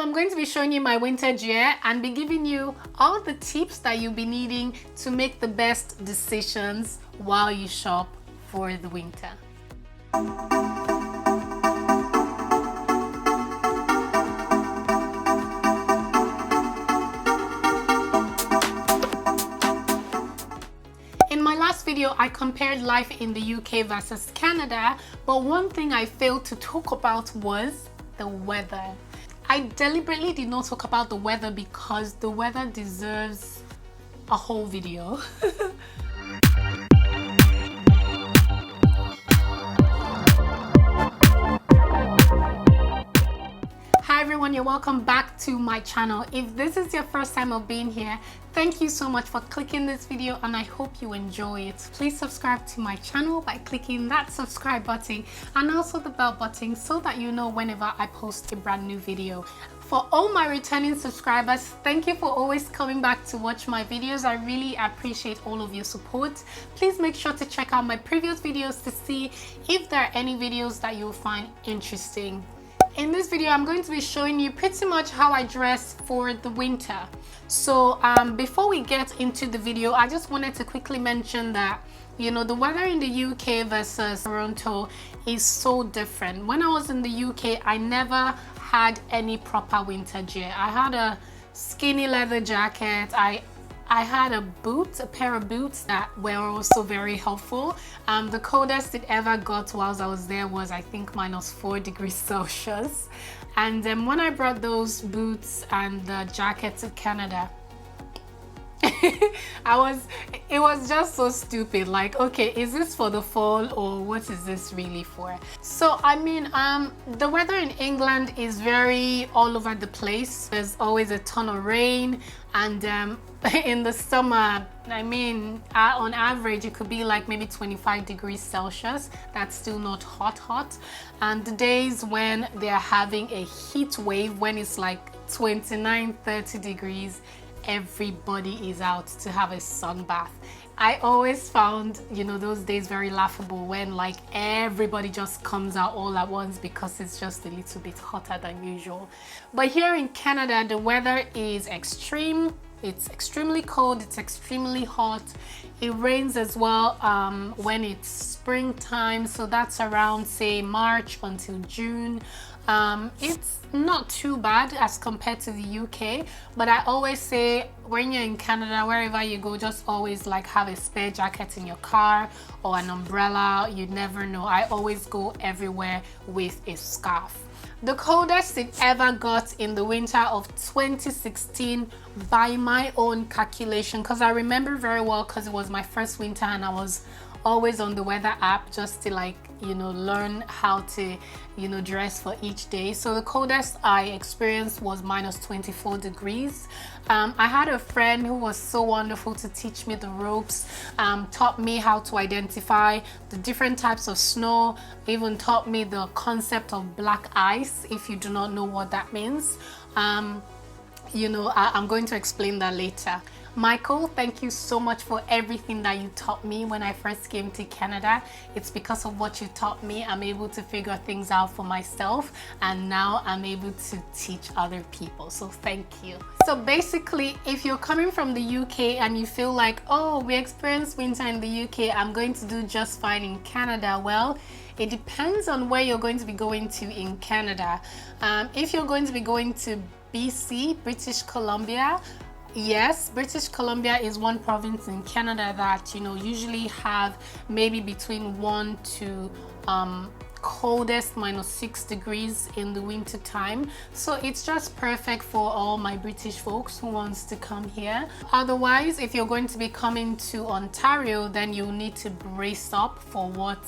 I'm going to be showing you my winter gear and be giving you all the tips that you'll be needing to make the best decisions while you shop for the winter. In my last video, I compared life in the UK versus Canada, but one thing I failed to talk about was the weather. I deliberately did not talk about the weather because the weather deserves a whole video. Hi everyone, you're welcome back to my channel. If this is your first time of being here, thank you so much for clicking this video and I hope you enjoy it. Please subscribe to my channel by clicking that subscribe button and also the bell button so that you know whenever I post a brand new video. For all my returning subscribers, thank you for always coming back to watch my videos. I really appreciate all of your support. Please make sure to check out my previous videos to see if there are any videos that you'll find interesting. In this video, I'm going to be showing you pretty much how I dress for the winter. So before we get into the video, I just wanted to quickly mention that, you know, the weather in the UK versus Toronto is so different. When I was in the UK, I never had any proper winter gear. I had a skinny leather jacket. I had a pair of boots that were also very helpful. The coldest it ever got whilst I was there was, I think, -4 degrees Celsius. And then when I brought those boots and the jacket to Canada, it was just so stupid. Like, okay, is this for the fall or what is this really for? So I mean, the weather in England is very all over the place. There's always a ton of rain, and in the summer, I mean, on average it could be like maybe 25 degrees Celsius. That's still not hot. And the days when they're having a heat wave, when it's like 29-30 degrees, everybody is out to have a sun bath. I always found, you know, those days very laughable when like everybody just comes out all at once because it's just a little bit hotter than usual. But here in Canada, the weather is extreme. It's extremely cold, it's extremely hot. It rains as well when it's springtime, so that's around, say, March until June. It's not too bad as compared to the UK, but I always say when you're in Canada, wherever you go, just always like have a spare jacket in your car or an umbrella. You never know. I always go everywhere with a scarf. The coldest it ever got in the winter of 2016 by my own calculation, because I remember very well because it was my first winter and I was always on the weather app just to, like, you know, learn how to, you know, dress for each day. So the coldest I experienced was -24 degrees. I had a friend who was so wonderful to teach me the ropes, taught me how to identify the different types of snow, even taught me the concept of black ice, if you do not know what that means. You know, I'm going to explain that later. Michael, thank you so much for everything that you taught me when I first came to Canada. It's because of what you taught me I'm able to figure things out for myself, and now I'm able to teach other people, so thank you. So basically, if you're coming from the UK and you feel like, oh, we experience winter in the UK, I'm going to do just fine in Canada, well, it depends on where you're going to be going to in Canada. If you're going to be going to BC, British Columbia, yes, British Columbia is one province in Canada that, you know, usually have maybe between 1 to coldest -6 degrees in the winter time. So it's just perfect for all my British folks who wants to come here. Otherwise, if you're going to be coming to Ontario, then you'll need to brace up for what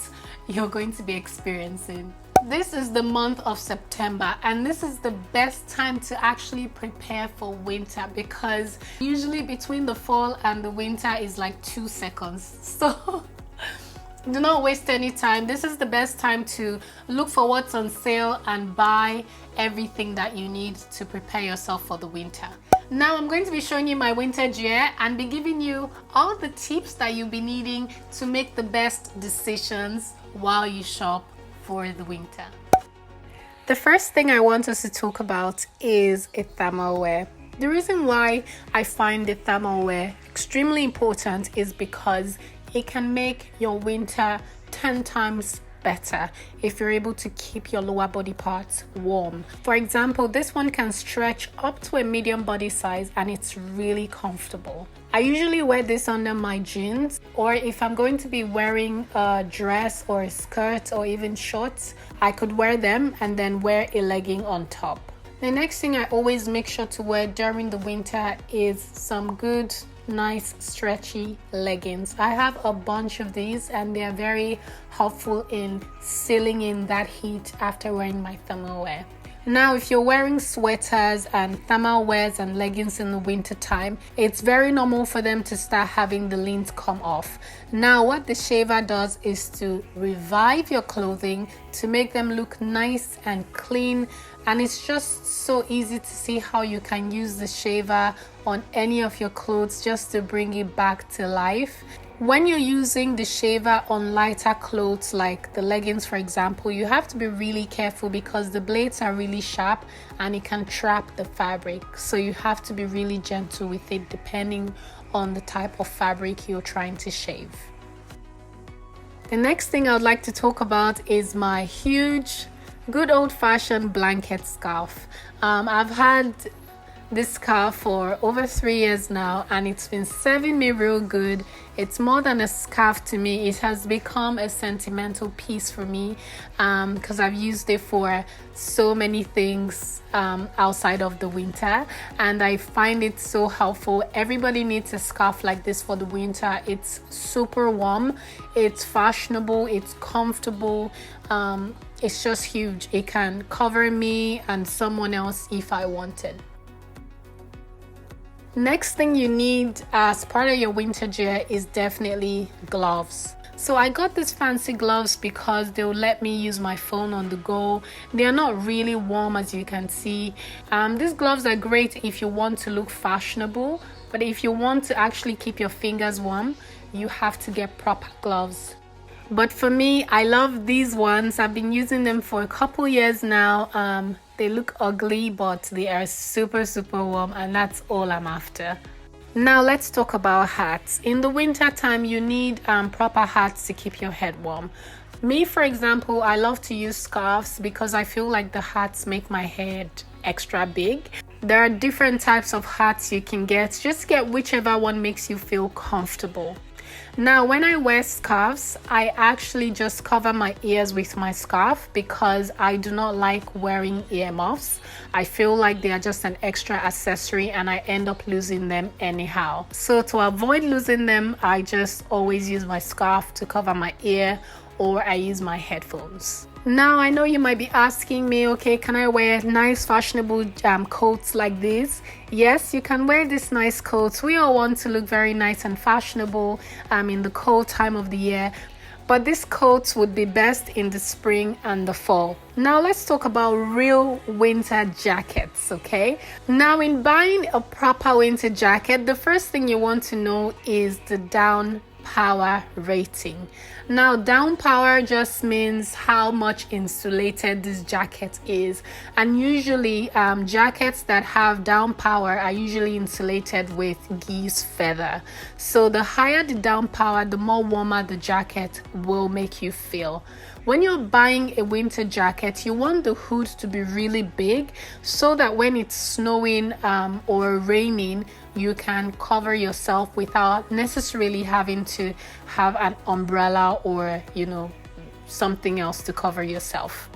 you're going to be experiencing. This is the month of September, and this is the best time to actually prepare for winter, because usually between the fall and the winter is like 2 seconds. So do not waste any time. This is the best time to look for what's on sale and buy everything that you need to prepare yourself for the winter. Now I'm going to be showing you my winter gear and be giving you all the tips that you'll be needing to make the best decisions while you shop for the winter. The first thing I want us to talk about is a thermal wear. The reason why I find the thermal wear extremely important is because it can make your winter 10 times better if you're able to keep your lower body parts warm. For example, this one can stretch up to a medium body size and it's really comfortable. I usually wear this under my jeans, or if I'm going to be wearing a dress or a skirt or even shorts, I could wear them and then wear a legging on top. The next thing I always make sure to wear during the winter is some good nice stretchy leggings. I have a bunch of these and they are very helpful in sealing in that heat after wearing my thermal wear. Now, if you're wearing sweaters and thermal wears and leggings in the winter time, it's very normal for them to start having the lint come off. Now, what the shaver does is to revive your clothing to make them look nice and clean, and it's just so easy to see how you can use the shaver on any of your clothes just to bring it back to life. When you're using the shaver on lighter clothes like the leggings, for example, you have to be really careful because the blades are really sharp and it can trap the fabric. So you have to be really gentle with it depending on the type of fabric you're trying to shave. The next thing I would like to talk about is my huge, good old-fashioned blanket scarf. I've had this scarf for over 3 years now and it's been serving me real good. It's more than a scarf to me. It has become a sentimental piece for me because I've used it for so many things outside of the winter, and I find it so helpful. Everybody needs a scarf like this for the winter. It's super warm, it's fashionable, it's comfortable. It's just huge. It can cover me and someone else if I wanted. Next thing you need as part of your winter gear is definitely gloves. So I got these fancy gloves because they'll let me use my phone on the go. They are not really warm, as you can see. These gloves are great if you want to look fashionable, but if you want to actually keep your fingers warm, you have to get proper gloves. But for me, I love these ones. I've been using them for a couple years now. They look ugly, but they are super warm, and that's all I'm after. Now let's talk about hats. In the winter time, you need proper hats to keep your head warm. Me, for example, I love to use scarves because I feel like the hats make my head extra big. There are different types of hats you can get. Just get whichever one makes you feel comfortable. Now, when I wear scarves, I actually just cover my ears with my scarf because I do not like wearing earmuffs. I feel like they are just an extra accessory and I end up losing them anyhow. So to avoid losing them, I just always use my scarf to cover my ear, or I use my headphones. Now, I know you might be asking me, okay, can I wear nice fashionable coats like this? Yes, you can wear this nice coats. We all want to look very nice and fashionable in the cold time of the year, but these coats would be best in the spring and the fall. Now let's talk about real winter jackets, okay? Now, in buying a proper winter jacket, the first thing you want to know is the down power rating. Now, down power just means how much insulated this jacket is, and usually jackets that have down power are usually insulated with geese feather. So the higher the down power, the more warmer the jacket will make you feel. When you're buying a winter jacket, you want the hood to be really big so that when it's snowing or raining, you can cover yourself without necessarily having to have an umbrella or, something else to cover yourself.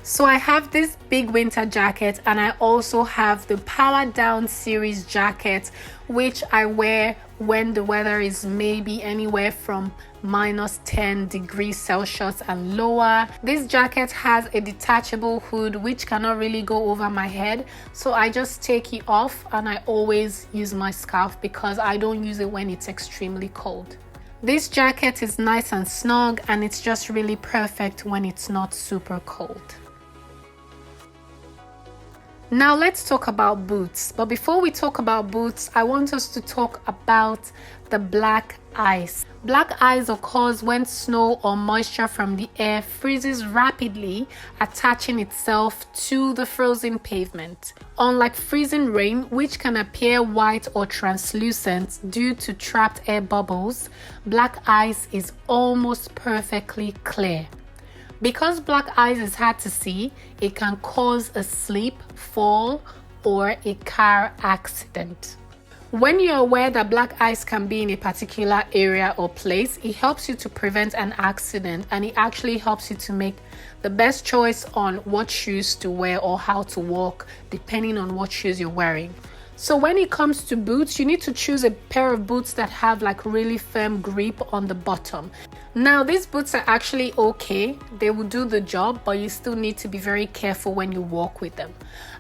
So I have this big winter jacket, and I also have the Power Down series jacket, which I wear when the weather is maybe anywhere from -10 degrees Celsius and lower. This jacket has a detachable hood which cannot really go over my head, so I just take it off and I always use my scarf because I don't use it when it's extremely cold. This jacket is nice and snug, and it's just really perfect when it's not super cold. Now let's talk about boots. But before we talk about boots, I want us to talk about the black ice. Black ice occurs when snow or moisture from the air freezes rapidly, attaching itself to the frozen pavement. Unlike freezing rain, which can appear white or translucent due to trapped air bubbles, black ice is almost perfectly clear. Because black ice is hard to see, it can cause a slip, fall, or a car accident. When you're aware that black ice can be in a particular area or place, it helps you to prevent an accident, and it actually helps you to make the best choice on what shoes to wear or how to walk, depending on what shoes you're wearing. So when it comes to boots, you need to choose a pair of boots that have like really firm grip on the bottom. Now these boots are actually okay, they will do the job, but you still need to be very careful when you walk with them.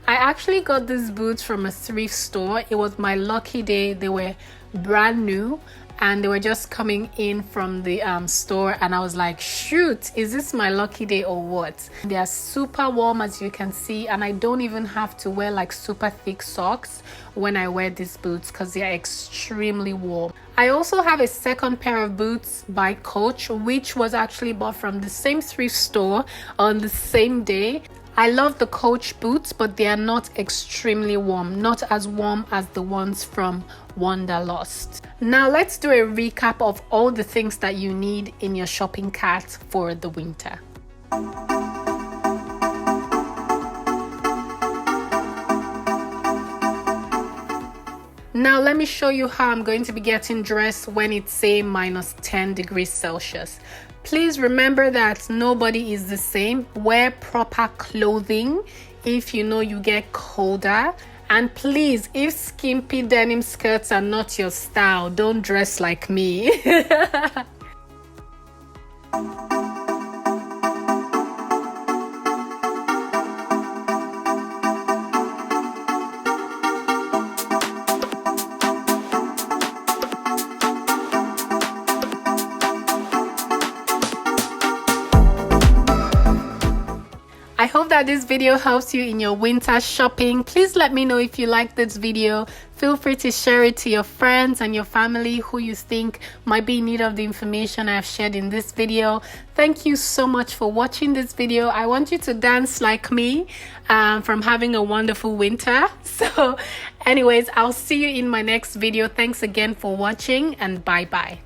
I actually got these boots from a thrift store. It was my lucky day. They were brand new and they were just coming in from the store, and I was like, shoot, is this my lucky day or what? They are super warm, as you can see, and I don't even have to wear like super thick socks when I wear these boots because they are extremely warm. I also have a second pair of boots by Coach, which was actually bought from the same thrift store on the same day. I love the Coach boots, but they are not extremely warm, not as warm as the ones from Wanderlust. Now let's do a recap of all the things that you need in your shopping cart for the winter. Now let me show you how I'm going to be getting dressed when it's say minus 10 degrees Celsius. Please remember that nobody is the same. Wear proper clothing if you know you get colder. And please, if skimpy denim skirts are not your style, don't dress like me. I hope that this video helps you in your winter shopping. Please let me know if you like this video. Feel free to share it to your friends and your family who you think might be in need of the information I've shared in this video. Thank you so much for watching this video. I want you to dance like me from having a wonderful winter. So anyways, I'll see you in my next video. Thanks again for watching, and bye bye.